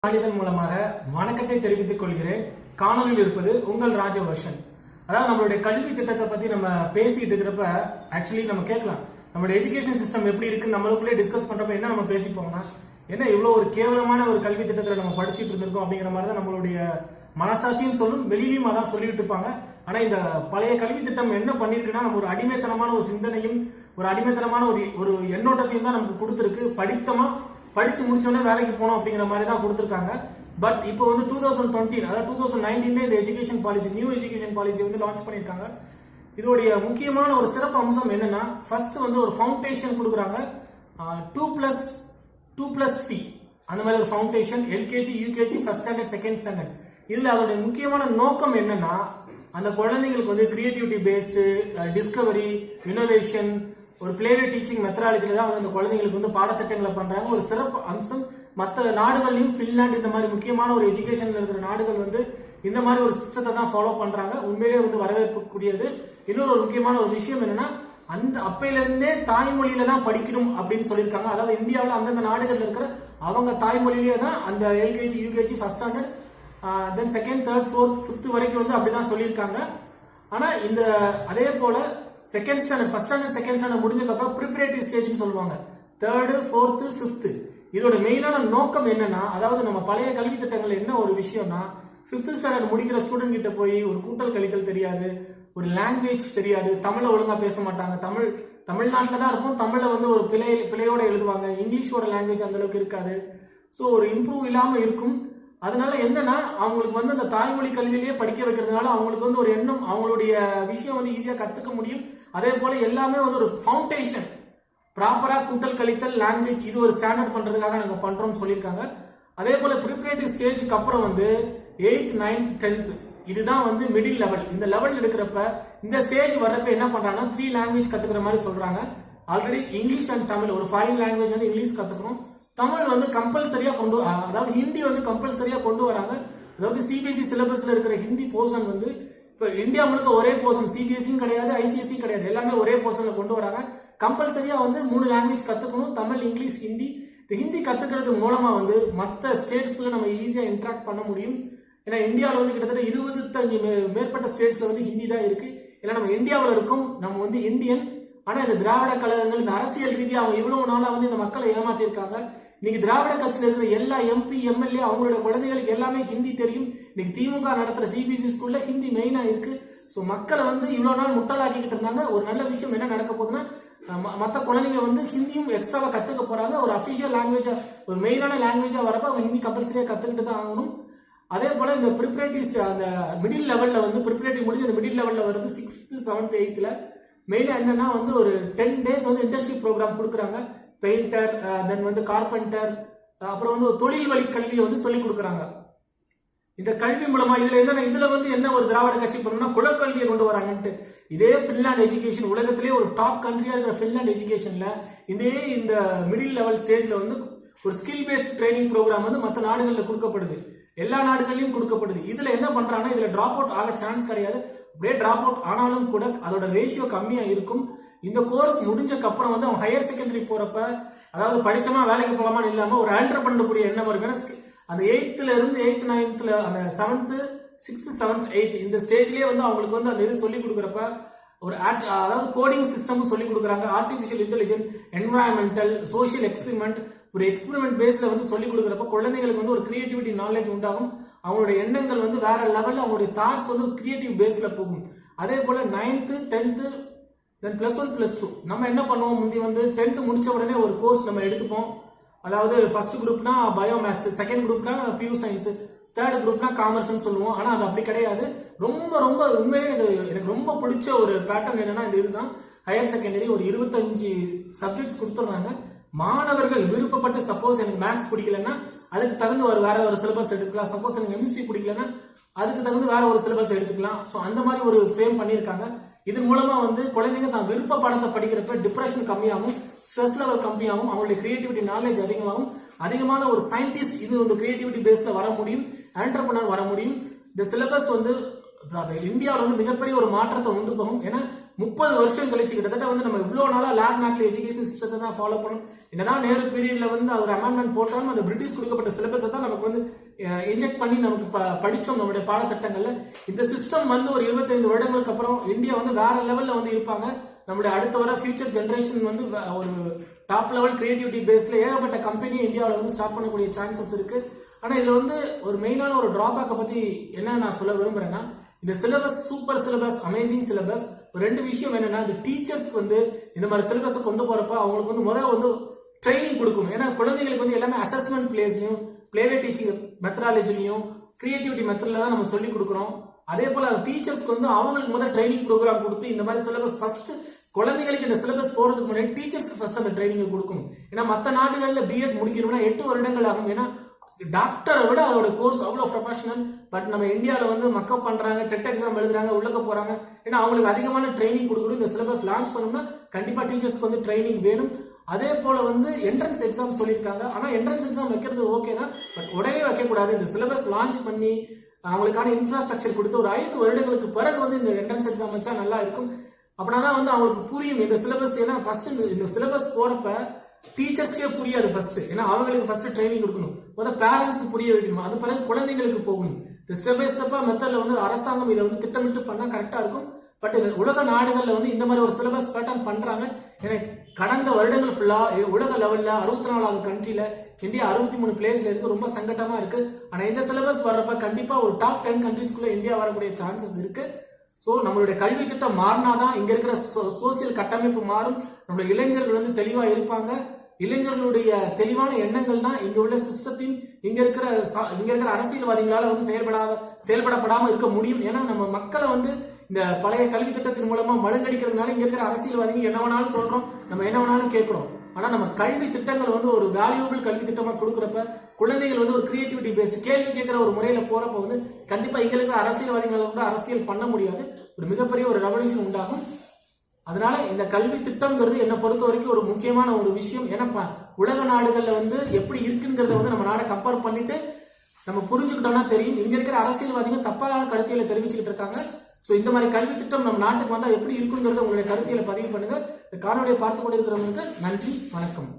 நாளிதழ் மூலமாக வணக்கத்தை தெரிவித்துக் கொள்கிறேன். காணொலியில் இருப்பது உங்கள் ராஜவர்ஷன். அதாவது நம்மளுடைய கல்வி திட்டத்தை பத்தி நம்ம பேசிட்டு இருக்கிறப்ப ஆக்சுவலி நம்ம கேட்கலாம், நம்மளுடைய எஜுகேஷன் சிஸ்டம் எப்படி இருக்குன்னு நம்மளுக்குள்ளே டிஸ்கஸ் பண்றப்ப என்ன நம்ம பேசிப்போம்னா, என்ன இவ்வளவு ஒரு கேவலமான ஒரு கல்வி திட்டத்தை நம்ம படிச்சுட்டு இருந்திருக்கோம் அப்படிங்கிற மாதிரி தான் நம்மளுடைய மனசாட்சியும் சொல்லும், வெளியிலையும் அதான் சொல்லிட்டு இருப்பாங்க. ஆனா இந்த பழைய கல்வி திட்டம் என்ன பண்ணிருக்குன்னா, நம்ம ஒரு அடிமைத்தனமான ஒரு சிந்தனையும் ஒரு அடிமைத்தனமான ஒரு எண்ணோட்டத்தையும் தான் நமக்கு கொடுத்துருக்கு. படிச்சு முடிச்சோடனே வேலைக்கு போனோம் அப்படிங்கிற மாதிரி தான் கொடுத்துருக்காங்க. பட் இப்போ வந்து 2020 அதாவது 2019 இந்த education policy, new education policy வந்து லான்ச் பண்ணிருக்காங்க. இதோடைய முக்கியமான ஒரு சிறப்பு அம்சம் என்னன்னா, ஃபர்ஸ்ட் வந்து ஒரு ஃபவுண்டேஷன் கொடுக்குறாங்க. 2+3 அந்த மாதிரி ஒரு foundation, LKG, UKG, first standard, second standard. இதுல அதோட முக்கியமான நோக்கம் என்னன்னா, அந்த குழந்தைங்களுக்கு வந்து கிரியேட்டிவிட்டி பேஸ்டு, டிஸ்கவரி, இனோவேஷன், ஒரு பிளேவே டீச்சிங் மெத்தடாலஜில தான் வந்து அந்த குழந்தைங்களுக்கு வந்து பாடத்திட்டங்களை பண்றாங்க. ஒரு சிறப்பு அம்சம் மற்ற நாடுகள்லயும், பின்லாந்து இந்த மாதிரி முக்கியமான ஒரு எஜுகேஷன்ல இருக்கிற நாடுகள் வந்து இந்த மாதிரி ஒரு சிஸ்டத்தை தான் ஃபாலோ பண்றாங்க. உண்மையிலேயே வந்து வரவேற்கக்கூடியது. இன்னொரு ஒரு முக்கியமான ஒரு விஷயம் என்னன்னா, அந்த அப்பையில இருந்தே தாய்மொழியில தான் படிக்கணும் அப்படின்னு சொல்லியிருக்காங்க. அதாவது இந்தியாவில் அந்தந்த நாடுகள்ல இருக்கிற அவங்க தாய்மொழியிலேயே தான் அந்த LKG, UKG, first standard, then second, third, fourth, fifth வரைக்கும் வந்து அப்படிதான் சொல்லியிருக்காங்க. ஆனா இந்த அதே போல second standard, first standard, second standard முடிஞ்சதுக்கு அப்புறம் ப்ரிப்பரேட்டரி ஸ்டேஜ்னு சொல்லுவாங்க. Third, fourth, fifth. இதோட மெயினான நோக்கம் என்னன்னா, அதாவது நம்ம பழைய கல்வி திட்டங்கள் என்ன ஒரு விஷயம்னா, ஃபிஃப்த் ஸ்டாண்டர்ட் முடிக்கிற ஸ்டூடெண்ட் கிட்ட போய் ஒரு கூட்டல் கழித்தல் தெரியாது, ஒரு லாங்குவேஜ் தெரியாது, தமிழை ஒழுங்கா பேச மாட்டாங்க. தமிழ்நாட்டில் தான் இருக்கும், தமிழை வந்து ஒரு பிழையோட எழுதுவாங்க. இங்கிலீஷோட லாங்குவேஜ் அந்த அளவுக்கு இருக்காது. ஸோ ஒரு இம்ப்ரூவ் இல்லாம இருக்கும். அதனால என்னன்னா, அவங்களுக்கு வந்து அந்த தாய்மொழி கல்வியிலேயே படிக்க வைக்கிறதுனால அவங்களுக்கு வந்து ஒரு எண்ணம், அவங்களுடைய விஷயம் வந்து ஈஸியா கத்துக்க முடியும். அதே போல எல்லாமே வந்து ஒரு ஃபவுண்டேஷன், ப்ராப்பரா கூட்டல் கழித்தல், லாங்குவேஜ் இது ஒரு ஸ்டாண்டர்ட் பண்றதுக்காக நாங்க பண்றோம்னு சொல்லியிருக்காங்க. அதே போல ப்ரிப்பரேட்டரி ஸ்டேஜ்க்கு அப்புறம் வந்து 8th, 9th, 10th இதுதான் வந்து மிடில் லெவல். இந்த லெவல் எடுக்கிறப்ப இந்த ஸ்டேஜ் வர்றப்ப என்ன பண்றாங்கன்னா, 3 லாங்குவேஜ் கத்துக்கிற மாதிரி சொல்றாங்க. ஆல்ரெடி இங்கிலீஷ் அண்ட் தமிழ், ஒரு ஃபாரின் லாங்குவேஜ் வந்து இங்கிலீஷ் கத்துக்கணும். தமிழ் வந்து கம்பல்சரியா அதாவது ஹிந்தி வந்து கம்பல்சரியா கொண்டு வராங்க. அதாவது சிபிஎஸ்இ சிலபஸ்ல இருக்கிற ஹிந்தி போர்ஷன் வந்து இப்ப இந்தியா முழுக்க ஒரே போர்ஷன், சிபிஎஸ்சியும் கிடையாது, ஐசிஎஸ்சி கிடையாது, எல்லாமே ஒரே போர்ஷன்ல கொண்டு வராங்க. கம்பல்சரியா வந்து 3 லாங்குவேஜ் கத்துக்கணும், தமிழ், இங்கிலீஷ், ஹிந்தி. ஹிந்தி கத்துக்கிறது மூலமா வந்து மற்ற ஸ்டேட்ஸ்ல நம்ம ஈஸியா இன்டராக்ட் பண்ண முடியும். ஏன்னா இந்தியாவில் வந்து கிட்டத்தட்ட 25 மேற்பட்ட ஸ்டேட்ஸ்ல வந்து ஹிந்தி தான் இருக்கு. ஏன்னா நம்ம இந்தியாவில் இருக்கும், நம்ம வந்து இந்தியன். ஆனா இந்த திராவிட கழகங்கள், இந்த அரசியல் ரீதியா அவங்க இவ்வளவு நாளா வந்து இந்த மக்களை ஏமாத்திருக்காங்க. இன்னைக்கு திராவிட கட்சியில இருக்கிற எல்லா எம்பி, எம்எல்ஏ அவங்களோட குழந்தைகளுக்கு எல்லாமே ஹிந்தி தெரியும். இன்னைக்கு திமுக நடத்துற சிபிஎஸ்இ ஸ்கூல்ல ஹிந்தி மெயினா இருக்கு. ஸோ மக்களை வந்து இவ்வளவு நாள் முட்டாளாக்கிட்டு இருந்தாங்க. ஒரு நல்ல விஷயம் என்ன நடக்க போகுதுன்னா, மற்ற குழந்தைங்க வந்து ஹிந்தியும் எக்ஸ்ட்ராவா கத்துக்க போறாங்க. ஒரு அபிஷியல் லாங்குவேஜா, ஒரு மெயினான லாங்குவேஜா வரப்ப அவங்க ஹிந்தி கம்பல்சரியா கத்துக்கிட்டு தான் ஆகணும். அதே போல இந்த ப்ரிப்பரேட்டரி அந்த மிடில் லெவல்ல வந்து ப்ரிப்பரேட்டரி முடிஞ்சு அந்த மிடில் லெவல்ல வருது 6th, 7th, 8th மெயினா என்னன்னா வந்து ஒரு 10 days வந்து இன்டர்ன்ஷிப் ப்ரோக்ராம் கொடுக்குறாங்க. பெயிண்டர், தென் வந்து கார்பெண்டர், அப்புறம் வந்து தொழில் வழி கல்வியை வந்து சொல்லி கொடுக்குறாங்க. இந்த கல்வி மூலமா இதுல வந்து என்ன ஒரு திராவிட கட்சி பண்ணணும்னா, குலக்கல்வியை கொண்டு வராங்கன்ட்டு. இதே பின்லாந்து எஜுகேஷன் உலகத்திலே ஒரு டாப் கண்ட்ரியா இருக்கிற பின்லாந்து எஜுகேஷன்ல இந்த மிடில் லெவல் ஸ்டேஜ்ல வந்து ஒரு ஸ்கில் பேஸ்ட் ட்ரைனிங் ப்ரோக்ராம் வந்து மற்ற நாடுகளில் கொடுக்கப்படுது, எல்லா நாடுகள்லயும் கொடுக்கப்படுது. இதுல என்ன பண்றாங்கன்னா, இதுல டிராப் அவுட் ஆக சான்ஸ் கிடையாது. அப்படியே டிராப் அவுட் ஆனாலும் கூட அதோட ரேஷியோ கம்மியா இருக்கும். இந்த கோர்ஸ் முடிஞ்சக்கு அப்புறம் வந்து அவங்க ஹையர் செகண்டரி போறப்ப, அதாவது படிச்சமா வேலைக்கு போலாமான்னு இல்லாம ஒரு ஆல்டர் பண்ணக்கூடிய எண்ணம் வரும். அந்த 8th இருந்து 8th, 9th, அந்த 7th, 6th, 7th, 8th இந்த ஸ்டேஜ்லயே வந்து அவங்களுக்கு வந்து அந்த இது சொல்லி கொடுக்குறப்ப ஒரு அதாவது கோடிங் சிஸ்டம் சொல்லி கொடுக்குறாங்க. Artificial intelligence, environmental, social experiment, ஒரு எக்ஸ்பெரிமெண்ட் பேஸ்ல வந்து சொல்லி கொடுக்குறப்ப குழந்தைங்களுக்கு வந்து ஒரு கிரியேட்டிவிட்டி நாலேஜ் உண்டாகும். அவங்களுடைய எண்ணங்கள் வந்து வேற லெவல்ல, அவங்களுடைய தாட்ஸ் வந்து கிரியேட்டிவ் பேஸ்ல போகும். அதே போல 9th, 10th, தென் +1, +2 நம்ம என்ன பண்ணுவோம், முந்தி வந்து 10th முடிச்ச உடனே ஒரு கோர்ஸ் நம்ம எடுத்துப்போம். அதாவது ஃபர்ஸ்ட் குரூப்னா பயோ மேக்ஸ், செகண்ட் குரூப்னா பியூ சயின்ஸ், தேர்ட் குரூப்னா காமர்ஸ் சொல்லுவோம். ஆனா அது அப்படி கிடையாது. ரொம்ப ரொம்ப உண்மையிலே எனக்கு ரொம்ப பிடிச்ச ஒரு பேட்டர்ன் என்னன்னா, இந்த இதுதான். ஹையர் செகண்டரி ஒரு 25 சப்ஜெக்ட்ஸ் கொடுத்துடுறாங்க. மாணவர்கள் விருப்பப்பட்டு, சப்போஸ் எனக்கு மேத்ஸ் பிடிக்கலன்னா அதுக்கு தகுந்த வேற ஒரு சிலபஸ் எடுத்துக்கலாம். சப்போஸ் எனக்கு கெமிஸ்ட்ரி பிடிக்கலன்னா அதுக்கு தகுந்த வேற ஒரு சிலபஸ் எடுத்துக்கலாம். ஸோ அந்த மாதிரி ஒரு ஃப்ரேம் பண்ணியிருக்காங்க. இதன் மூலமா வந்து குழந்தைங்க தான் விருப்ப பாடத்தை படிக்கிறப்ப டிப்ரெஷன் கம்மியாகும், ஸ்ட்ரெஸ் லெவல் கம்மியாகும், அவங்களுடைய கிரியேட்டிவிட்டி நாலேஜ் அதிகமாகும். அதிகமான ஒரு சயின்டிஸ்ட் இது வந்து கிரியேட்டிவிட்டி பேஸ்ல வர முடியும், ஆண்டர்பிரனர் வர முடியும். இந்த சிலபஸ் வந்து இந்தியாவில் வந்து மிகப்பெரிய ஒரு மாற்றத்தை உண்டு போகும். ஏன்னா 30 வருஷம் கழிச்சு கிட்டத்தட்ட வந்து நம்ம இவ்வளவு நாளா லேப் மேக்ல எஜுகேஷன் சிஸ்டத்தை தான் ஃபாலோ பண்ணணும். என்னதான் நேரு பீரியட்ல வந்து ஒரு அமெண்ட்மெண்ட் போட்டாலும் அந்த பிரிட்டிஷ் கொடுக்கப்பட்ட சிலபஸை தான் நமக்கு வந்து இன்ஜெக்ட் பண்ணி நமக்கு படிச்சோம் நம்மளுடைய பாடத்திட்டங்கள்ல. இந்த சிஸ்டம் வந்து ஒரு 25 வருடங்களுக்கு அப்புறம் இந்தியா வந்து வேற லெவல்ல வந்து இருப்பாங்க. நம்மளுடைய அடுத்த வர ஃபியூச்சர் ஜெனரேஷன் வந்து ஒரு டாப் லெவல் கிரியேட்டிவிட்டி பேஸ்ல ஏகப்பட்ட கம்பெனி இந்தியாவில் வந்து ஸ்டார்ட் பண்ணக்கூடிய சான்சஸ் இருக்கு. ஆனா இதுல வந்து ஒரு மெயினான ஒரு டிராபேக்கை பத்தி என்ன நான் சொல்ல விரும்புறேன்னா, இந்த syllabus super syllabus, amazing syllabus. ஒரு 2 விஷயம் என்னன்னா, இந்த டீச்சர்ஸ் வந்து இந்த மாதிரி சிலபஸை கொண்டு போறப்ப அவங்களுக்கு வந்து முதல்ல வந்து ட்ரைனிங் கொடுக்கணும். ஏன்னா குழந்தைங்களுக்கு வந்து எல்லாமே அசஸ்மெண்ட் பிளேஸ்லயும், பிளேவே டீச்சிங் மெத்தடாலஜிலையும், கிரியேட்டிவிட்டி மெத்தட்ல தான் நம்ம சொல்லி கொடுக்குறோம். அதே போல டீச்சர்ஸ்க்கு வந்து அவங்களுக்கு முதல்ல ட்ரைனிங் ப்ரோக்ராம் கொடுத்து இந்த மாதிரி சிலபஸ் ஃபர்ஸ்ட் குழந்தைகளுக்கு இந்த சிலபஸ் போறதுக்கு முன்னாடி டீச்சர்ஸ் ஃபர்ஸ்ட் அந்த ட்ரைனிங் கொடுக்கணும். ஏன்னா மற்ற நாடுகள்ல பிஎட் முடிக்கணும்னா 8 வருடங்கள் ஆகும். ஏன்னா டாக்டரை விட அதோட கோர்ஸ் அவ்வளவு ப்ரொஃபஷனல். பட் நம்ம இந்தியாவில் வந்து மக்கப் பண்றாங்க, டெட் எக்ஸாம் எழுதுறாங்க, உள்ளக்க போறாங்க. ஏன்னா அவங்களுக்கு அதிகமான ட்ரைனிங் கொடுக்கணும். இந்த சிலபஸ் லான்ச் பண்ணணும்னா கண்டிப்பா டீச்சர்ஸ்க்கு வந்து ட்ரைனிங் வேணும். அதே போல வந்து என்ட்ரன்ஸ் எக்ஸாம் சொல்லியிருக்காங்க. ஆனா என்ட்ரன்ஸ் எக்ஸாம் வைக்கிறது ஓகே தான், பட் உடனே வைக்கக்கூடாது. இந்த சிலபஸ் லான்ச் பண்ணி அவங்களுக்கான இன்ஃப்ராஸ்ட்ரக்சர் கொடுத்து ஒரு 5 வருடங்களுக்கு பிறகு வந்து இந்த என்ட்ரன்ஸ் எக்ஸாம் வச்சா நல்லா இருக்கும். அப்படின்னா வந்து அவங்களுக்கு புரியும் இந்த சிலபஸ். ஏன்னா ஃபர்ஸ்ட் இந்த சிலபஸ் போறப்ப டீச்சர்ஸ்க்கே புரியாது ஃபர்ஸ்ட். ஏன்னா அவங்களுக்கு ஃபர்ஸ்ட் ட்ரைனிங் கொடுக்கணும், முதல்ல பேரண்ட்ஸ்க்கு புரிய வைக்கணும், அது பிறகு குழந்தைங்களுக்கு போகணும். ஸ்டெப் பை ஸ்டெப்பா மெத்தட்ல வந்து அரசாங்கம் இதை வந்து திட்டமிட்டு பண்ணா கரெக்டா இருக்கும். பட் இந்த உலக நாடுகள்ல வந்து இந்த மாதிரி ஒரு சிலபஸ் பேட்டர்ன் பண்றாங்க. ஏன்னா கடந்த வருடங்கள் ஃபுல்லா உலக லெவல்ல 64வது கண்ட்ரில இந்தியா 63 பிளேஸ்ல இருக்கு. ரொம்ப சங்கட்டமா இருக்கு. ஆனா இந்த சிலபஸ் வர்றப்ப கண்டிப்பா ஒரு டாப் 10 கண்ட்ரிஸ்குள்ள இந்தியா வரக்கூடிய சான்சஸ் இருக்கு. சோ நம்மளுடைய கல்வி திட்டம் மாறினாதான் இங்க இருக்கிற சோசியல் கட்டமைப்பு மாறும். நம்மளுடைய இளைஞர்கள் வந்து தெளிவா இருப்பாங்க. இளைஞர்களுடைய தெளிவான எண்ணங்கள் தான் இங்க உள்ள சிஸ்டத்தின் இங்க இருக்கிற அரசியல்வாதிகளால வந்து செயல்படப்படாம இருக்க முடியும். ஏன்னா நம்ம மக்களை வந்து இந்த பழைய கல்வி திட்டத்தின் மூலமா மழுங்கடிக்கிறதுனால இங்க இருக்கிற அரசியல்வாதிகள் என்ன வேணாலும் சொல்றோம், நம்ம என்ன வேணாலும் கேட்கிறோம். ஆனா நம்ம கல்வி திட்டங்கள் வந்து ஒரு வேல்யூபிள் கல்வி திட்டமா கொடுக்குறப்ப குழந்தைகள் வந்து ஒரு கிரியேட்டிவிட்டி பேஸ்ட் கேள்வி கேட்கிற ஒரு முறையில போறப்ப வந்து கண்டிப்பா இங்க இருக்கிற அரசியல்வாதிகளை வந்து அரசியல் பண்ண முடியாது. ஒரு மிகப்பெரிய ஒரு ரெவல்யூஷன் உண்டாகும். அதனால இந்த கல்வி திட்டம்ங்கிறது என்ன பொறுத்த வரைக்கும் ஒரு முக்கியமான ஒரு விஷயம். ஏன்னா உலக நாடுகள்ல வந்து எப்படி இருக்குங்கிறத வந்து நம்ம நாடை கம்பேர் பண்ணிட்டு நம்ம புரிஞ்சுக்கிட்டோம்னா தெரியும். இங்க இருக்கிற அரசியல்வாதிகள் தப்பான கருத்தியலை தெரிவிச்சுக்கிட்டு இருக்காங்க. சோ இந்த மாதிரி கல்வி திட்டம் நம்ம நாட்டுக்கு வந்தா எப்படி இருக்குங்கிறத உங்களுடைய கருத்தியலை பதிவு பண்ணுங்க. இந்த காணொலியை பார்த்து கொண்டிருக்கிறவங்களுக்கு நன்றி, வணக்கம்.